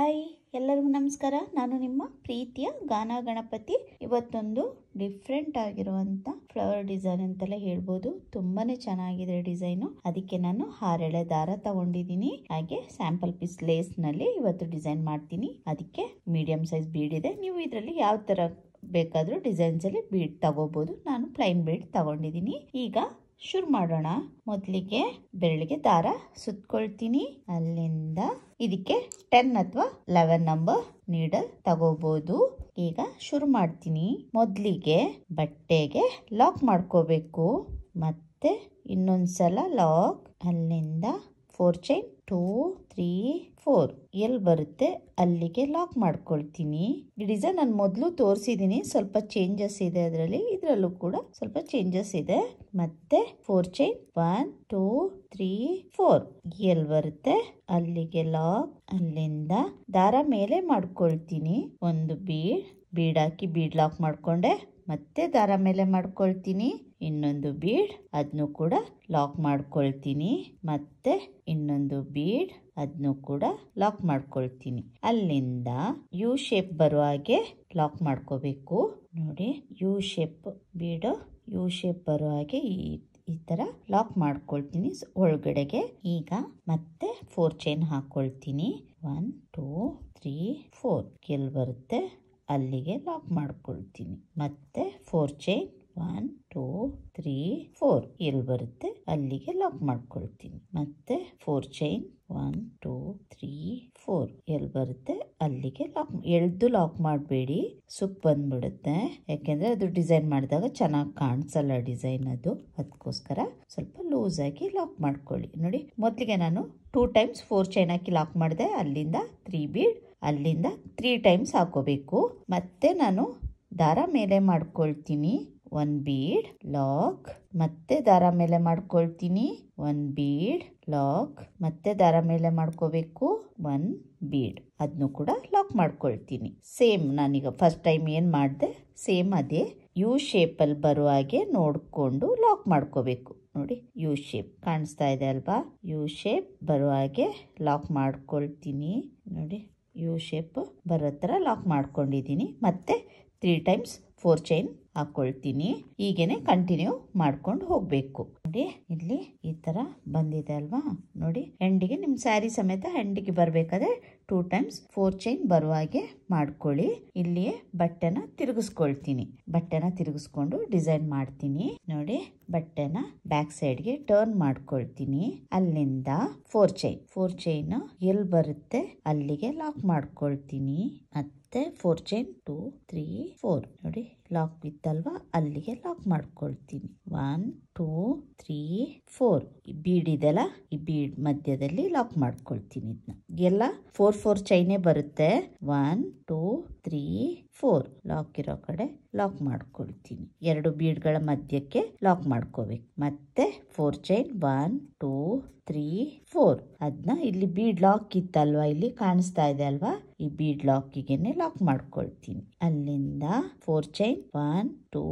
Hi, ಎಲ್ಲರಿಗೂ ನಮಸ್ಕಾರ. ನಾನು ನಿಮ್ಮ ಪ್ರೀತಿಯ ಗಾನ ಗಣಪತಿ. ಇವತ್ತೊಂದು ಡಿಫ್ರೆಂಟ್ ಆಗಿರುವಂತ ಫ್ಲವರ್ ಡಿಸೈನ್ ಅಂತಲೇ ಹೇಳ್ಬೋದು. ತುಂಬಾನೇ ಚೆನ್ನಾಗಿದೆ ಡಿಸೈನು. ಅದಕ್ಕೆ ನಾನು 6 ಎಳೆ ದಾರ ತಗೊಂಡಿದ್ದೀನಿ. ಹಾಗೆ ಸ್ಯಾಂಪಲ್ ಪೀಸ್ ಲೇಸ್ ನಲ್ಲಿ ಇವತ್ತು ಡಿಸೈನ್ ಮಾಡ್ತೀನಿ. ಅದಕ್ಕೆ ಮೀಡಿಯಂ ಸೈಜ್ ಬೀಡ್ ಇದೆ. ನೀವು ಇದರಲ್ಲಿ ಯಾವ ತರ ಬೇಕಾದ್ರೂ ಡಿಸೈನ್ಸ್ ಅಲ್ಲಿ ಬೀಡ್ ತಗೋಬಹುದು. ನಾನು ಪ್ಲೈನ್ ಬೀಡ್ ತಗೊಂಡಿದ್ದೀನಿ. ಈಗ ಶುರು ಮಾಡೋಣ. ಮೊದಲಿಗೆ ಬೆರಳಿಗೆ ದಾರ ಸುತ್ಕೊಳ್ತೀನಿ. ಅಲ್ಲಿಂದ ಇದಕ್ಕೆ 10 ಅಥವಾ 11 ನಂಬರ್ ನೀಡಲ್ ತಗೋಬಹುದು. ಈಗ ಶುರು ಮಾಡ್ತೀನಿ. ಮೊದಲಿಗೆ ಬಟ್ಟೆಗೆ ಲಾಕ್ ಮಾಡ್ಕೋಬೇಕು. ಮತ್ತೆ ಇನ್ನೊಂದ್ಸಲ ಲಾಕ್. ಅಲ್ಲಿಂದ 4 ಚೈನ್ 2 3 4 ಎಲ್ಲಿ ಬರುತ್ತೆ ಅಲ್ಲಿಗೆ ಲಾಕ್ ಮಾಡ್ಕೊಳ್ತೀನಿ. ಈ ಡಿಸೈನ್ ನಾನು ಮೊದಲು ತೋರಿಸಿದೀನಿ. ಸ್ವಲ್ಪ ಚೇಂಜಸ್ ಇದೆ ಅದರಲ್ಲಿ. ಇದರಲ್ಲೂ ಕೂಡ ಸ್ವಲ್ಪ ಚೇಂಜಸ್ ಇದೆ. ಮತ್ತೆ 4 ಚೈನ್ 1 2 3 4 ಎಲ್ಲಿ ಬರುತ್ತೆ ಅಲ್ಲಿಗೆ ಲಾಕ್. ಅಲ್ಲಿಂದ ದಾರ ಮೇಲೆ ಮಾಡ್ಕೊಳ್ತೀನಿ. ಒಂದು ಬೀಡ್ ಹಾಕಿ ಬೀಡ್ ಲಾಕ್ ಮಾಡ್ಕೊಂಡೆ. ಮತ್ತೆ ದಾರ ಮೇಲೆ ಮಾಡ್ಕೊಳ್ತೀನಿ. ಇನ್ನೊಂದು ಬೀಡ್, ಅದನ್ನು ಕೂಡ ಲಾಕ್ ಮಾಡ್ಕೊಳ್ತೀನಿ. ಮತ್ತೆ ಇನ್ನೊಂದು ಬೀಡ್, ಅದನ್ನು ಕೂಡ ಲಾಕ್ ಮಾಡ್ಕೊಳ್ತೀನಿ. ಅಲ್ಲಿಂದ ಯು ಶೇಪ್ ಬರುವ ಹಾಗೆ ಲಾಕ್ ಮಾಡ್ಕೋಬೇಕು. ನೋಡಿ, U shape bead U shape ಬರುವ ಹಾಗೆ ಈ ತರ ಲಾಕ್ ಮಾಡ್ಕೊಳ್ತೀನಿ ಒಳಗಡೆಗೆ. ಈಗ ಮತ್ತೆ 4 ಚೈನ್ ಹಾಕೊಳ್ತೀನಿ. 1 2 3 4 ಎಲ್ಲಿ ಬರುತ್ತೆ ಅಲ್ಲಿಗೆ ಲಾಕ್ ಮಾಡ್ಕೊಳ್ತೀನಿ. ಮತ್ತೆ 4 ಚೈನ್ 1 2 3 4 ಎಲ್ಲಿ ಬರುತ್ತೆ ಅಲ್ಲಿಗೆ ಲಾಕ್ ಮಾಡ್ಕೊಳ್ತೀನಿ. ಮತ್ತೆ 4 ಚೈನ್ 1 2 3 4 ಎಲ್ಲಿ ಬರುತ್ತೆ ಅಲ್ಲಿಗೆ ಲಾಕ್. ಎಳ್ದು ಲಾಕ್ ಮಾಡಬೇಡಿ, ಸುಕ್ ಬಂದ್ಬಿಡುತ್ತೆ. ಯಾಕೆಂದ್ರೆ ಅದು ಡಿಸೈನ್ ಮಾಡಿದಾಗ ಚೆನ್ನಾಗಿ ಕಾಣಿಸಲ್ಲ ಡಿಸೈನ್ ಅದು. ಅದಕ್ಕೋಸ್ಕರ ಸ್ವಲ್ಪ ಲೂಸ್ ಆಗಿ ಲಾಕ್ ಮಾಡ್ಕೊಳ್ಳಿ. ನೋಡಿ, ಮೊದಲಿಗೆ ನಾನು 2 ಟೈಮ್ಸ್ 4 ಚೈನ್ ಹಾಕಿ ಲಾಕ್ ಮಾಡಿದೆ. ಅಲ್ಲಿಂದ 3 ಬೀಡ್, ಅಲ್ಲಿಂದ 3 ಟೈಮ್ಸ್ ಹಾಕೋಬೇಕು. ಮತ್ತೆ ನಾನು ದಾರ ಮೇಲೆ ಮಾಡ್ಕೊಳ್ತೀನಿ. 1 ಬೀಡ್ ಲಾಕ್. ಮತ್ತೆ ದಾರ ಮೇಲೆ ಮಾಡ್ಕೊಳ್ತೀನಿ. 1 ಬೀಡ್ ಲಾಕ್. ಮತ್ತೆ ದಾರ ಮೇಲೆ ಮಾಡ್ಕೋಬೇಕು. 1 ಬೀಡ್, ಅದನ್ನು ಕೂಡ ಲಾಕ್ ಮಾಡ್ಕೊಳ್ತೀನಿ. ಸೇಮ್ ನಾನೀಗ ಫಸ್ಟ್ ಟೈಮ್ ಏನ್ ಮಾಡಿದೆ ಸೇಮ್ ಅದೇ ಯು ಶೇಪ್ ಅಲ್ಲಿ ಬರುವ ಹಾಗೆ ನೋಡ್ಕೊಂಡು ಲಾಕ್ ಮಾಡ್ಕೋಬೇಕು. ನೋಡಿ, ಯು ಶೇಪ್ ಕಾಣಿಸ್ತಾ ಇದೆ ಅಲ್ವಾ? ಯು ಶೇಪ್ ಬರುವ ಹಾಗೆ ಲಾಕ್ ಮಾಡ್ಕೊಳ್ತೀನಿ. ನೋಡಿ, ಯು ಶೇಪ್ ಬರೋ ತರ ಲಾಕ್ ಮಾಡ್ಕೊಂಡಿದ್ದೀನಿ. ಮತ್ತೆ 3 ಟೈಮ್ಸ್ 4 ಚೈನ್ ಹಾಕೊಳ್ತೀನಿ. ಹೀಗೇನೆ ಕಂಟಿನ್ಯೂ ಮಾಡ್ಕೊಂಡು ಹೋಗ್ಬೇಕು. ನೋಡಿ, ಇಲ್ಲಿ ಈ ತರ ಬಂದಿದೆ ಅಲ್ವಾ? ನೋಡಿ, ಹೆಂಡಿಗೆ ನಿಮ್ ಸ್ಯಾರಿ ಸಮೇತ ಹೆಂಡಿಗೆ ಬರ್ಬೇಕಾದ್ರೆ 2 ಟೈಮ್ಸ್ 4 ಚೈನ್ ಬರುವ ಹಾಗೆ ಮಾಡ್ಕೊಳ್ಳಿ. ಇಲ್ಲಿಯೇ ಬಟ್ಟೆನ ತಿರುಗಿಸ್ಕೊಳ್ತೀನಿ. ಬಟ್ಟೆನ ತಿರುಗಿಸ್ಕೊಂಡು ಡಿಸೈನ್ ಮಾಡ್ತೀನಿ. ನೋಡಿ, ಬಟ್ಟೆನ ಬ್ಯಾಕ್ ಸೈಡ್ಗೆ ಟರ್ನ್ ಮಾಡ್ಕೊಳ್ತೀನಿ. ಅಲ್ಲಿಂದ 4 ಚೈನ್ ಎಲ್ಲಿ ಬರುತ್ತೆ ಅಲ್ಲಿಗೆ ಲಾಕ್ ಮಾಡ್ಕೊಳ್ತೀನಿ. ಮತ್ತೆ 4 ಚೈನ್ 2 3 4 ನೋಡಿ, ಲಾಕ್ ಬಿತ್ತಲ್ವಾ ಅಲ್ಲಿಗೆ ಲಾಕ್ ಮಾಡ್ಕೊಳ್ತೀನಿ. 1 2 3 4 ಈ ಬೀಡ್ ಇದೆಲ್ಲ, ಈ ಬೀಡ್ ಮಧ್ಯದಲ್ಲಿ ಲಾಕ್ ಮಾಡ್ಕೊಳ್ತೀನಿ. ಇದನ್ನ ಎಲ್ಲ 4 ಚೈನೇ ಬರುತ್ತೆ. 1 2 3 4 ಲಾಕ್ ಇರೋ ಕಡೆ ಲಾಕ್ ಮಾಡ್ಕೊಳ್ತೀನಿ. 2 ಬೀಡ್ಗಳ ಮಧ್ಯಕ್ಕೆ ಲಾಕ್ ಮಾಡ್ಕೋಬೇಕು. ಮತ್ತೆ 4 ಚೈನ್ 1 2 3 4 ಅದನ್ನ ಇಲ್ಲಿ ಬೀಡ್ ಲಾಕ್ ಇತ್ತಲ್ವಾ, ಇಲ್ಲಿ ಕಾಣಿಸ್ತಾ ಇದೆ ಅಲ್ವಾ? ಈ ಬೀಡ್ ಲಾಕಿಗೆನೆ ಲಾಕ್ ಮಾಡ್ಕೊಳ್ತೀನಿ. ಅಲ್ಲಿಂದ 4 ಚೈನ್ 1 2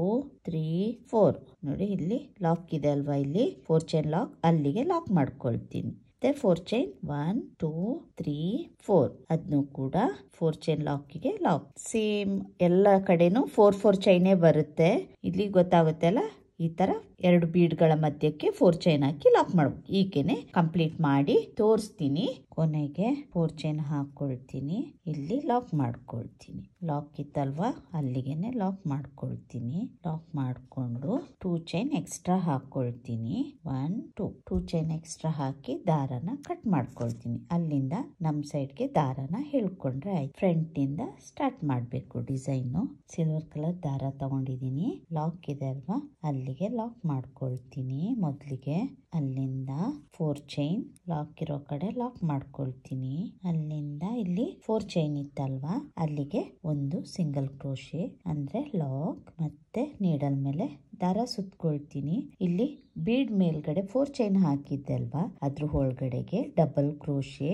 3 4 ನೋಡಿ, ಇಲ್ಲಿ ಲಾಕ್ ಇದೆ ಅಲ್ವಾ? ಇಲ್ಲಿ 4 ಚೈನ್ ಲಾಕ್, ಅಲ್ಲಿಗೆ ಲಾಕ್ ಮಾಡ್ಕೊಳ್ತೀನಿ. ಮತ್ತೆ 4 ಚೈನ್ 1 2 3 4 ಅದನ್ನು ಕೂಡ 4 ಚೈನ್ ಲಾಕಿಗೆ ಲಾಕ್. ಸೇಮ್ ಎಲ್ಲ ಕಡೆನೂ 4 ಚೈನೇ ಬರುತ್ತೆ. ಇಲ್ಲಿ ಗೊತ್ತಾಗುತ್ತೆ ಅಲ್ಲ? ಈ ತರ 2 ಬೀಡ್ಗಳ ಮಧ್ಯಕ್ಕೆ 4 ಚೈನ್ ಹಾಕಿ ಲಾಕ್ ಮಾಡ್ಬೇಕು. ಈಗೇನೆ ಕಂಪ್ಲೀಟ್ ಮಾಡಿ ತೋರಿಸ್ತೀನಿ. ಕೊನೆಗೆ 4 ಚೈನ್ ಹಾಕೊಳ್ತೀನಿ. ಇಲ್ಲಿ ಲಾಕ್ ಮಾಡ್ಕೊಳ್ತೀನಿ. ಲಾಕ್ ಇತ್ತಲ್ವಾ ಅಲ್ಲಿಗೆನೆ ಲಾಕ್ ಮಾಡ್ಕೊಳ್ತೀನಿ. ಲಾಕ್ ಮಾಡ್ಕೊಂಡು 2 ಚೈನ್ ಎಕ್ಸ್ಟ್ರಾ ಹಾಕೊಳ್ತೀನಿ. 1 2 ಚೈನ್ ಎಕ್ಸ್ಟ್ರಾ ಹಾಕಿ ದಾರನ ಕಟ್ ಮಾಡ್ಕೊಳ್ತೀನಿ. ಅಲ್ಲಿಂದ ನಮ್ ಸೈಡ್ಗೆ ದಾರನ ಹೇಳ್ಕೊಂಡ್ರೆ ಆಯ್ತು. ಫ್ರಂಟ್ ಇಂದ ಸ್ಟಾರ್ಟ್ ಮಾಡ್ಬೇಕು ಡಿಸೈನು. ಸಿಲ್ವರ್ ಕಲರ್ ದಾರ ತಗೊಂಡಿದ್ದೀನಿ. ಲಾಕ್ ಇದೆ ಅಲ್ವಾ ಅಲ್ಲಿಗೆ ಲಾಕ್ ಮಾಡ್ಕೊಳ್ತೀನಿ. ಮೊದಲಿಗೆ ಅಲ್ಲಿಂದ 4 ಚೈನ್ ಲಾಕ್ ಇರೋ ಕಡೆ ಲಾಕ್ ಮಾಡ್ಕೊಳ್ತೀನಿ. ಅಲ್ಲಿಂದ ಇಲ್ಲಿ 4 ಚೈನ್ ಇತ್ತಲ್ವಾ ಅಲ್ಲಿಗೆ ಒಂದು ಸಿಂಗಲ್ ಕ್ರೋಶೆ ಅಂದ್ರೆ ಲಾಕ್. ಮತ್ತೆ ನೀಡಲ್ ಮೇಲೆ ದಾರ ಸುತ್ಕೊಳ್ತೀನಿ. ಇಲ್ಲಿ ಬೀಡ್ ಮೇಲ್ಗಡೆ 4 ಚೈನ್ ಹಾಕಿದ್ದೆ ಅಲ್ವಾ, ಅದ್ರ ಒಳಗಡೆಗೆ double crochet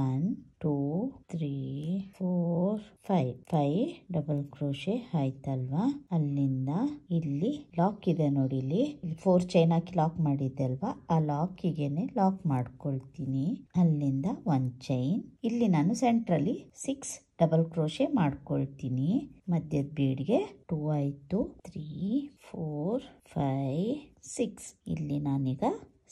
1 2 3 4 five double crochet ಆಯ್ತಲ್ವಾ. ಅಲ್ಲಿಂದ ಇಲ್ಲಿ ಲಾಕ್ ಇದೆ ನೋಡಿ, ಇಲ್ಲಿ 4 ಚೈನ್ ಹಾಕಿ ಲಾಕ್ ಮಾಡಿದ್ದೆ ಅಲ್ವಾ, ಆ ಲಾಕಿಗೆನೆ ಲಾಕ್ ಮಾಡ್ಕೊಳ್ತೀನಿ. ಅಲ್ಲಿಂದ 1 ಚೈನ್, ಇಲ್ಲಿ ನಾನು ಸೆಂಟ್ರಲ್ಲಿ 6 ಡಬಲ್ ಕ್ರೋಶೆ ಮಾಡ್ಕೊಳ್ತೀನಿ. ಮಧ್ಯದ ಬೀಡ್ಗೆ 2 ಆಯ್ತು, 3 4 5 6. ಇಲ್ಲಿ ನಾನೀಗ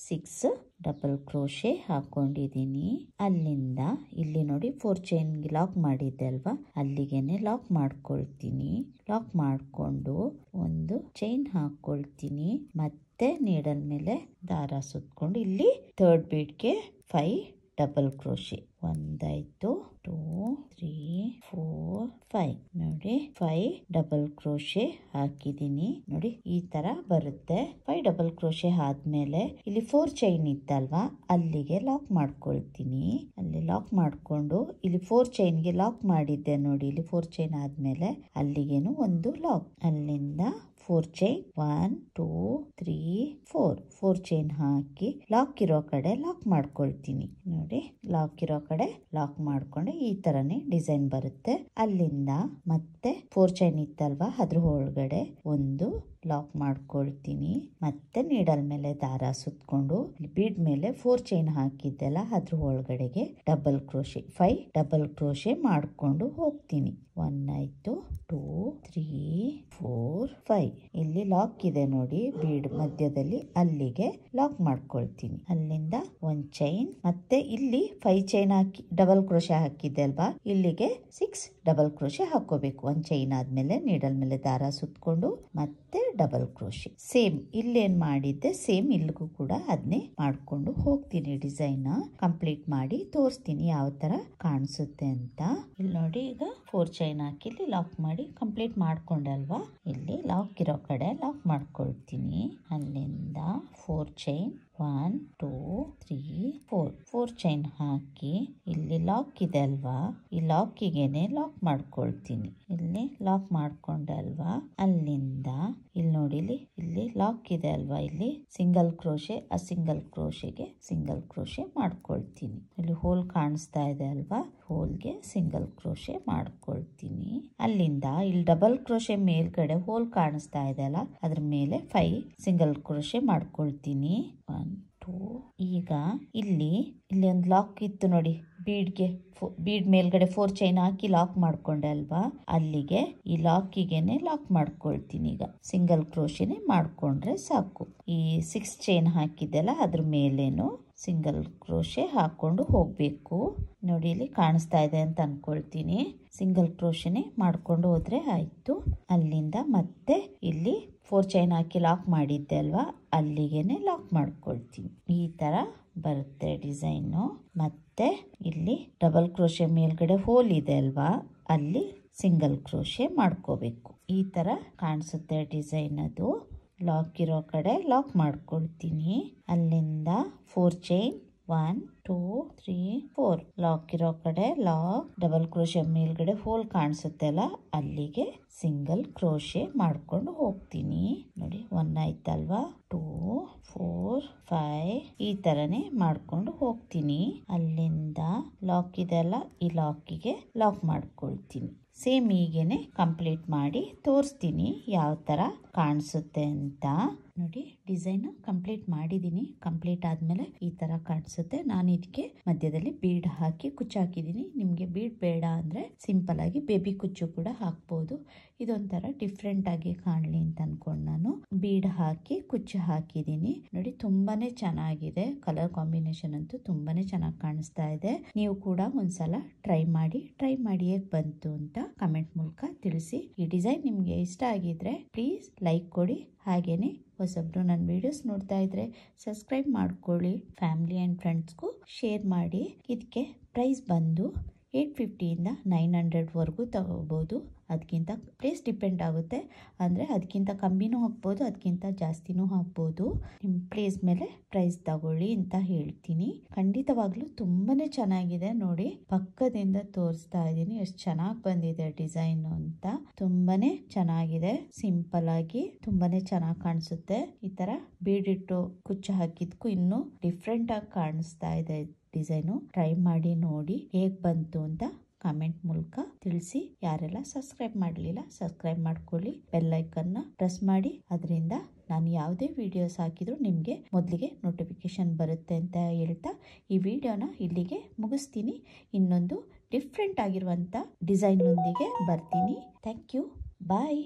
6 ಡಬಲ್ ಕ್ರೋಶೆ ಹಾಕೊಂಡಿದ್ದೀನಿ. ಅಲ್ಲಿಂದ ಇಲ್ಲಿ ನೋಡಿ 4 ಚೈನ್ಗೆ ಲಾಕ್ ಮಾಡಿದ್ದೆ ಅಲ್ವಾ, ಅಲ್ಲಿಗೆನೆ ಲಾಕ್ ಮಾಡ್ಕೊಳ್ತೀನಿ. ಲಾಕ್ ಮಾಡಿಕೊಂಡು 1 ಚೈನ್ ಹಾಕೊಳ್ತೀನಿ. ಮತ್ತೆ ನೀಡಲ್ ಮೇಲೆ ದಾರ ಸುತ್ಕೊಂಡು ಇಲ್ಲಿ 3rd ಬೀಡ್ಗೆ 5 ಡಬಲ್ ಕ್ರೋಶೆ. 1 ಆಯ್ತು, 2 3 4 5. ನೋಡಿ 5 ಡಬಲ್ ಕ್ರೋಶೆ ಹಾಕಿದೀನಿ. ನೋಡಿ ಈ ತರ ಬರುತ್ತೆ. 5 ಡಬಲ್ ಕ್ರೋಶೆ ಆದ್ಮೇಲೆ ಇಲ್ಲಿ 4 ಚೈನ್ ಇತ್ತಲ್ವಾ, ಅಲ್ಲಿಗೆ ಲಾಕ್ ಮಾಡ್ಕೊಳ್ತೀನಿ. ಅಲ್ಲಿ ಲಾಕ್ ಮಾಡ್ಕೊಂಡು ಇಲ್ಲಿ 4 ಚೈನ್ಗೆ ಲಾಕ್ ಮಾಡಿದ್ದೆ ನೋಡಿ, ಇಲ್ಲಿ 4 ಚೈನ್ ಆದ್ಮೇಲೆ ಅಲ್ಲಿಗೇನು ಒಂದು ಲಾಕ್. ಅಲ್ಲಿಂದ 4 ಚೈನ್ 1 2 3 4 ಚೈನ್ ಹಾಕಿ ಲಾಕ್ ಇರೋ ಕಡೆ ಲಾಕ್ ಮಾಡ್ಕೊಳ್ತೀನಿ. ನೋಡಿ ಲಾಕ್ ಇರೋ ಕಡೆ ಲಾಕ್ ಮಾಡ್ಕೊಂಡೆ ಈ ತರನೇ ಡಿಸೈನ್ ಬರುತ್ತೆ. ಅಲ್ಲಿಂದ ಮತ್ತೆ 4 ಚೈನ್ ಇತ್ತಲ್ವಾ, ಅದ್ರ ಒಳಗಡೆ ಒಂದು ಲಾಕ್ ಮಾಡ್ಕೊಳ್ತೀನಿ. ಮತ್ತೆ ನೀಡಲ್ ಮೇಲೆ ದಾರ ಸುತ್ಕೊಂಡು ಬೀಡ್ ಮೇಲೆ 4 ಚೈನ್ ಹಾಕಿದ್ದೆಲ್ಲ ಅದ್ರ ಒಳಗಡೆಗೆ ಡಬಲ್ ಕ್ರೋಶೆ 5 ಡಬಲ್ ಕ್ರೋಶೆ ಮಾಡ್ಕೊಂಡು ಹೋಗ್ತೀನಿ. 1 ಆಯ್ತು, 2 3 4 5. ಇಲ್ಲಿ ಲಾಕ್ ಇದೆ ನೋಡಿ ಬೀಡ್ ಮಧ್ಯದಲ್ಲಿ, ಅಲ್ಲಿಗೆ ಲಾಕ್ ಮಾಡ್ಕೊಳ್ತೀನಿ. ಅಲ್ಲಿಂದ 1 ಚೈನ್, ಮತ್ತೆ ಇಲ್ಲಿ 5 ಚೈನ್ ಹಾಕಿ ಡಬಲ್ ಕ್ರೋಶೆ ಹಾಕಿದ್ದೆ ಅಲ್ವಾ, ಇಲ್ಲಿಗೆ 6 ಡಬಲ್ ಕ್ರೋಶೆ ಹಾಕೋಬೇಕು. 1 ಚೈನ್ ಆದ್ಮೇಲೆ ನೀಡಲ್ ಮೇಲೆ ದಾರ ಸುತ್ಕೊಂಡು ಮತ್ತೆ ಡಬಲ್ ಕ್ರೋಶೆ. ಸೇಮ್ ಇಲ್ಲೇನ್ ಮಾಡಿದ್ದೆ ಸೇಮ್ ಇಲ್ಲಿಗೂ ಕೂಡ ಅದನ್ನೇ ಮಾಡ್ಕೊಂಡು ಹೋಗ್ತೀನಿ. ಡಿಸೈನ್ ಕಂಪ್ಲೀಟ್ ಮಾಡಿ ತೋರಿಸ್ತೀನಿ ಯಾವ ತರ ಕಾಣಿಸುತ್ತೆ ಅಂತ. ಇಲ್ಲಿ ನೋಡಿ ಈಗ 4 ಚೈನ್ ಹಾಕಿ ಇಲ್ಲಿ ಲಾಕ್ ಮಾಡಿ ಕಂಪ್ಲೀಟ್ ಮಾಡ್ಕೊಂಡೆ ಅಲ್ವಾ, ಇಲ್ಲಿ ಲಾಕ್ ಇರೋ ಕಡೆ ಲಾಕ್ ಮಾಡ್ಕೊಳ್ತೀನಿ. ಅಲ್ಲಿಂದ 4 ಚೈನ್ 1 2 3 4 ಚೈನ್ ಹಾಕಿ ಇಲ್ಲಿ ಲಾಕ್ ಇದೆ ಅಲ್ವಾ, ಈ ಲಾಕಿಗೆನೆ ಲಾಕ್ ಮಾಡ್ಕೊಳ್ತೀನಿ. ಇಲ್ಲಿ ಲಾಕ್ ಮಾಡ್ಕೊಂಡೆ ಅಲ್ವಾ, ಅಲ್ಲಿಂದ ಇಲ್ಲಿ ನೋಡಿ ಇಲ್ಲಿ ಲಾಕ್ ಇದೆ ಅಲ್ವಾ, ಇಲ್ಲಿ ಸಿಂಗಲ್ ಕ್ರೋಶೆ, ಆ ಸಿಂಗಲ್ ಕ್ರೋಶೆಗೆ ಸಿಂಗಲ್ ಕ್ರೋಶೆ ಮಾಡ್ಕೊಳ್ತೀನಿ. ಇಲ್ಲಿ ಹೋಲ್ ಕಾಣಿಸ್ತಾ ಇದೆ ಅಲ್ವಾ, ಹೋಲ್ಗೆ ಸಿಂಗಲ್ ಕ್ರೋಶೆ ಮಾಡ್ಕೊಳ್ತೀನಿ. ಅಲ್ಲಿಂದ ಇಲ್ಲಿ ಡಬಲ್ ಕ್ರೋಶೆ ಮೇಲ್ಗಡೆ ಹೋಲ್ ಕಾಣಿಸ್ತಾ ಇದೆ ಅಲ್ಲ, ಅದ್ರ ಮೇಲೆ 5 ಸಿಂಗಲ್ ಕ್ರೋಶೆ ಮಾಡ್ಕೊಳ್ತೀನಿ. 1 2. ಈಗ ಇಲ್ಲಿ ಒಂದು ಲಾಕ್ ಇತ್ತು ನೋಡಿ ಬೀಡ್ಗೆ, ಬೀಡ್ ಮೇಲ್ಗಡೆ 4 ಚೈನ್ ಹಾಕಿ ಲಾಕ್ ಮಾಡ್ಕೊಂಡೆ ಅಲ್ವಾ, ಅಲ್ಲಿಗೆ ಈ ಲಾಕಿಗೆನೆ ಲಾಕ್ ಮಾಡ್ಕೊಳ್ತೀನಿ. ಈಗ ಸಿಂಗಲ್ ಕ್ರೋಶೆನೆ ಮಾಡ್ಕೊಂಡ್ರೆ ಸಾಕು. ಈ 6 ಚೈನ್ ಹಾಕಿದ್ದೆಲ್ಲ ಅದ್ರ ಮೇಲೇನು ಸಿಂಗಲ್ ಕ್ರೋಶೆ ಹಾಕೊಂಡು ಹೋಗ್ಬೇಕು. ನೋಡಿ ಇಲ್ಲಿ ಕಾಣಿಸ್ತಾ ಇದೆ ಅಂತ ಅನ್ಕೊಳ್ತೀನಿ. ಸಿಂಗಲ್ ಕ್ರೋಶೆನೆ ಮಾಡ್ಕೊಂಡು ಹೋದ್ರೆ ಆಯ್ತು. ಅಲ್ಲಿಂದ ಮತ್ತೆ ಇಲ್ಲಿ 4 ಚೈನ್ ಹಾಕಿ ಲಾಕ್ ಮಾಡಿದ್ದೆ ಅಲ್ವಾ, ಅಲ್ಲಿಗೆನೆ ಲಾಕ್ ಮಾಡ್ಕೊಳ್ತೀನಿ. ಈ ತರ ಬರುತ್ತೆ ಡಿಸೈನು. ಮತ್ತೆ ಇಲ್ಲಿ ಡಬಲ್ ಕ್ರೋಶೆ ಮೇಲ್ಗಡೆ ಹೋಲ್ ಇದೆ ಅಲ್ವಾ, ಅಲ್ಲಿ ಸಿಂಗಲ್ ಕ್ರೋಶೆ ಮಾಡ್ಕೋಬೇಕು. ಈ ತರ ಕಾಣಿಸುತ್ತೆ ಡಿಸೈನ್. ಅದು ಲಾಕ್ ಇರೋ ಕಡೆ ಲಾಕ್ ಮಾಡ್ಕೊಳ್ತೀನಿ. ಅಲ್ಲಿಂದ 4 ಚೈನ್ 1 2 3 4 ಲಾಕ್ ಇರೋ ಕಡೆ ಲಾಕ್, ಡಬಲ್ ಕ್ರೋಶೆ ಮೇಲ್ಗಡೆ ಹೋಲ್ ಕಾಣಿಸುತ್ತೆ ಅಲ್ಲ, ಅಲ್ಲಿಗೆ ಸಿಂಗಲ್ ಕ್ರೋಶೆ ಮಾಡ್ಕೊಂಡು ಹೋಗ್ತೀನಿ. ನೋಡಿ 1 ಆಯ್ತಲ್ವಾ, 2 4 5 ಈ ತರನೇ ಮಾಡ್ಕೊಂಡು ಹೋಗ್ತೀನಿ. ಅಲ್ಲಿಂದ ಲಾಕ್ ಇದೆಲ್ಲ, ಈ ಲಾಕಿಗೆ ಲಾಕ್ ಮಾಡ್ಕೊಳ್ತೀನಿ. ಸೇಮ್ ಹೀಗೇನೆ ಕಂಪ್ಲೀಟ್ ಮಾಡಿ ತೋರಿಸ್ತೀನಿ ಯಾವ ತರ ಕಾಣಿಸುತ್ತೆ ಅಂತ. ನೋಡಿ ಡಿಸೈನ್ ಕಂಪ್ಲೀಟ್ ಮಾಡಿದೀನಿ. ಕಂಪ್ಲೀಟ್ ಆದ್ಮೇಲೆ ಈ ತರ ಕಾಣಿಸುತ್ತೆ. ನಾನು ಇದಕ್ಕೆ ಮಧ್ಯದಲ್ಲಿ ಬೀಡ್ ಹಾಕಿ ಕುಚ್ಚು ಹಾಕಿದೀನಿ. ನಿಮ್ಗೆ ಬೀಡ್ ಬೇಡ ಅಂದ್ರೆ ಸಿಂಪಲ್ ಆಗಿ ಬೇಬಿ ಕುಚ್ಚು ಕೂಡ ಹಾಕ್ಬೋದು. ಇದೊಂಥರ ಡಿಫ್ರೆಂಟ್ ಆಗಿ ಕಾಣಲಿ ಅಂತ ಅನ್ಕೊಂಡು ನಾನು ಬೀಡ್ ಹಾಕಿ ಕುಚ್ಚು ಹಾಕಿದೀನಿ. ನೋಡಿ ತುಂಬಾನೇ ಚೆನ್ನಾಗಿದೆ. ಕಲರ್ ಕಾಂಬಿನೇಷನ್ ಅಂತೂ ತುಂಬಾನೇ ಚೆನ್ನಾಗಿ ಕಾಣಿಸ್ತಾ ಇದೆ. ನೀವು ಕೂಡ ಒಂದ್ಸಲ ಟ್ರೈ ಮಾಡಿ ಹೇಗ್ ಬಂತು ಅಂತ ಕಮೆಂಟ್ ಮೂಲಕ ತಿಳಿಸಿ. ಈ ಡಿಸೈನ್ ನಿಮ್ಗೆ ಇಷ್ಟ ಆಗಿದ್ರೆ ಪ್ಲೀಸ್ ಲೈಕ್ ಕೊಡಿ. ಹಾಗೇನೆ ಹೊಸಬ್ರು ನನ್ನ ವಿಡಿಯೋಸ್ ನೋಡ್ತಾ ಇದ್ರೆ ಸಬ್ಸ್ಕ್ರೈಬ್ ಮಾಡ್ಕೊಳ್ಳಿ. ಫ್ಯಾಮಿಲಿ ಆ್ಯಂಡ್ ಫ್ರೆಂಡ್ಸ್ಗೂ ಶೇರ್ ಮಾಡಿ. ಇದಕ್ಕೆ ಪ್ರೈಸ್ ಬಂದು 850 ಇಂದ 900ವರೆಗೂ ತಗೋಬೋದು. ಅದಕ್ಕಿಂತ ಪ್ಲೇಸ್ ಡಿಪೆಂಡ್ ಆಗುತ್ತೆ. ಅಂದರೆ ಅದಕ್ಕಿಂತ ಕಮ್ಮಿನೂ ಹಾಕ್ಬೋದು, ಅದಕ್ಕಿಂತ ಜಾಸ್ತಿನೂ ಹಾಕ್ಬೋದು. ನಿಮ್ಮ ಪ್ಲೇಸ್ ಮೇಲೆ ಪ್ರೈಸ್ ತಗೊಳ್ಳಿ ಅಂತ ಹೇಳ್ತೀನಿ. ಖಂಡಿತವಾಗ್ಲೂ ತುಂಬಾನೇ ಚೆನ್ನಾಗಿದೆ. ನೋಡಿ ಪಕ್ಕದಿಂದ ತೋರಿಸ್ತಾ ಇದ್ದೀನಿ ಎಷ್ಟು ಚೆನ್ನಾಗಿ ಬಂದಿದೆ ಡಿಸೈನ್ ಅಂತ. ತುಂಬಾನೇ ಚೆನ್ನಾಗಿದೆ. ಸಿಂಪಲ್ ಆಗಿ ತುಂಬಾನೇ ಚೆನ್ನಾಗಿ ಕಾಣಿಸುತ್ತೆ. ಈ ತರ ಬೀಡಿಟ್ಟು ಕುಚ್ಚು ಹಾಕಿದ್ಕು ಇನ್ನೂ ಡಿಫ್ರೆಂಟ್ ಆಗಿ ಕಾಣಿಸ್ತಾ ಇದೆ ಡಿಸೈನು. ಟ್ರೈ ಮಾಡಿ ನೋಡಿ ಹೇಗ್ ಬಂತು ಅಂತ ಕಾಮೆಂಟ್ ಮೂಲಕ ತಿಳಿಸಿ. ಯಾರೆಲ್ಲ ಸಬ್ಸ್ಕ್ರೈಬ್ ಮಾಡಲಿಲ್ಲ ಸಬ್ಸ್ಕ್ರೈಬ್ ಮಾಡ್ಕೊಳ್ಳಿ, ಬೆಲ್ ಐಕನ್ನ ಪ್ರೆಸ್ ಮಾಡಿ. ಅದರಿಂದ ನಾನು ಯಾವುದೇ ವಿಡಿಯೋಸ್ ಹಾಕಿದ್ರು ನಿಮಗೆ ಮೊದಲಿಗೆ ನೋಟಿಫಿಕೇಶನ್ ಬರುತ್ತೆ ಅಂತ ಹೇಳ್ತಾ ಈ ವಿಡಿಯೋನ ಇಲ್ಲಿಗೆ ಮುಗಿಸ್ತೀನಿ. ಇನ್ನೊಂದು ಡಿಫ್ರೆಂಟ್ ಆಗಿರುವಂಥ ಡಿಸೈನ್ನೊಂದಿಗೆ ಬರ್ತೀನಿ. Thank you, bye.